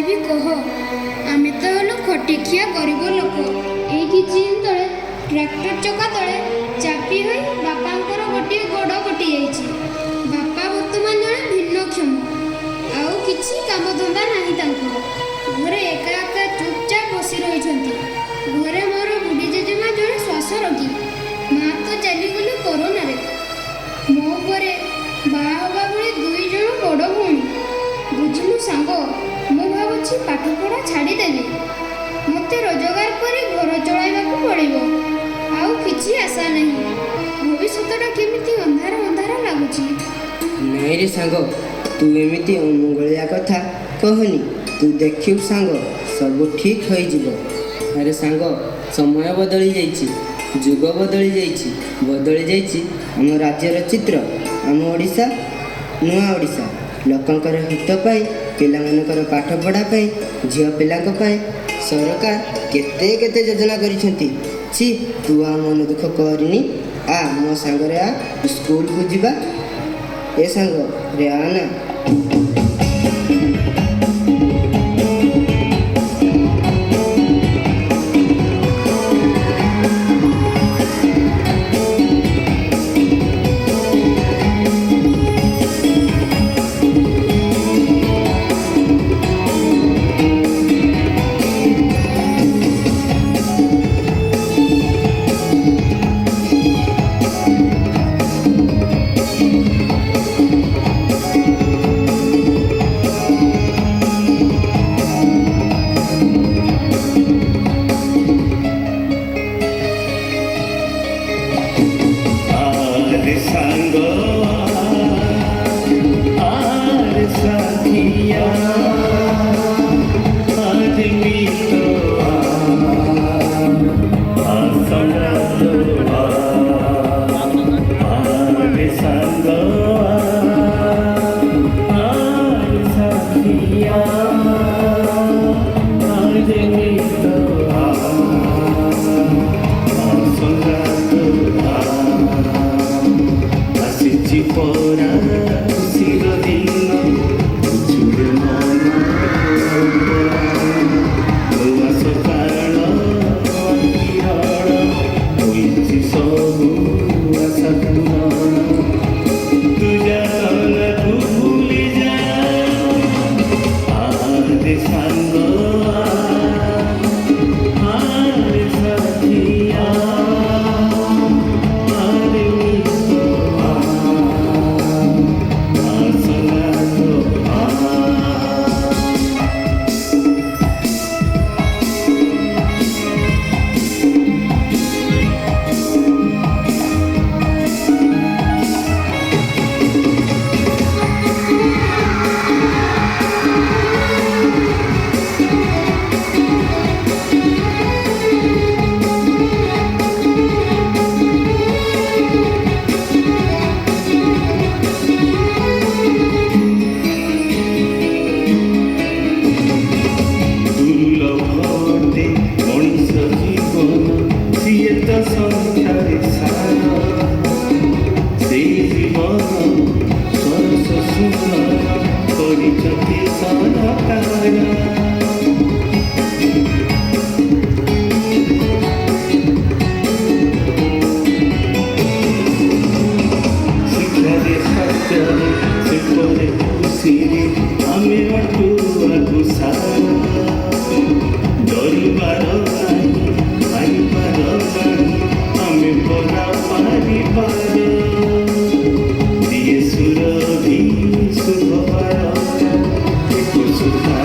କହିବି କହ। ଆମେ ତ ହେଲୁ ଖଟିଖିଆ ଗରିବ ଲୋକ। ଏଇ କିଛି ଦିନ ତଳେ ଟ୍ରାକ୍ଟର ଚକା ତଳେ ଚାପି ହୋଇ ବାପାଙ୍କର ଗୋଟିଏ ଗୋଡ଼ କଟିଯାଇଛି। ବାପା ବର୍ତ୍ତମାନ ଜଣେ ଭିନ୍ନକ୍ଷମ। ଆଉ କିଛି କାମଧନ୍ଦା ନାହିଁ ତାଙ୍କର। ଘରେ ଏକା ଏକା ଚୁପଚାପ ବସି ରହିଛନ୍ତି। ଘରେ ମୋର ବୁଢ଼ୀ ଜେଜେମା ଜଣେ ଶ୍ୱାସ ରୋଗୀ। ମା ତ ଚାଲିଗଲେ କରୋନାରେ। ମୋ ଉପରେ ବାହା ହେବା ଭଳି 2 ଜଣ ବଡ଼ ଭଉଣୀ। ବୁଝିଲୁ ସାଙ୍ଗ, ମୁଁ ଭାବୁଛି ପାଠପଢ଼ା ଛାଡ଼ିଦେବି। ମୋତେ ରୋଜଗାର କରି ଘର ଚଳାଇବାକୁ ପଡ଼ିବ। ଆଉ କିଛି ଆଶା ନାହିଁ। ଭବିଷ୍ୟତଟା କେମିତି ଅନ୍ଧାର ଅନ୍ଧାର ଲାଗୁଛି। ନାଇଁ ରେ ସାଙ୍ଗ, ତୁ ଏମିତି ଅମଙ୍ଗଳିଆ କଥା କହନି। ତୁ ଦେଖିବୁ ସାଙ୍ଗ, ସବୁ ଠିକ୍ ହୋଇଯିବ। ଆରେ ସାଙ୍ଗ, ସମୟ ବଦଳି ଯାଇଛି, ଯୁଗ ବଦଳି ଯାଇଛି, ବଦଳି ଯାଇଛି ଆମ ରାଜ୍ୟର ଚିତ୍ର। ଆମ ଓଡ଼ିଶା ନୂଆ ଓଡ଼ିଶା। ଲୋକଙ୍କର ହିତ ପାଇଁ, ପିଲାମାନଙ୍କର ପାଠପଢ଼ା ପାଇଁ, ଝିଅ ପିଲାଙ୍କ ପାଇଁ ସରକାର କେତେ କେତେ ଯୋଜନା କରିଛନ୍ତି। ଛି, ତୁ ଆଉ ମନ ଦୁଃଖ କରିନି। ଆ ମୋ ସାଙ୍ଗରେ ଆ, ସ୍କୁଲକୁ ଯିବା। ଏ ସାଙ୍ଗ ରେ ଆ ନା। Sudah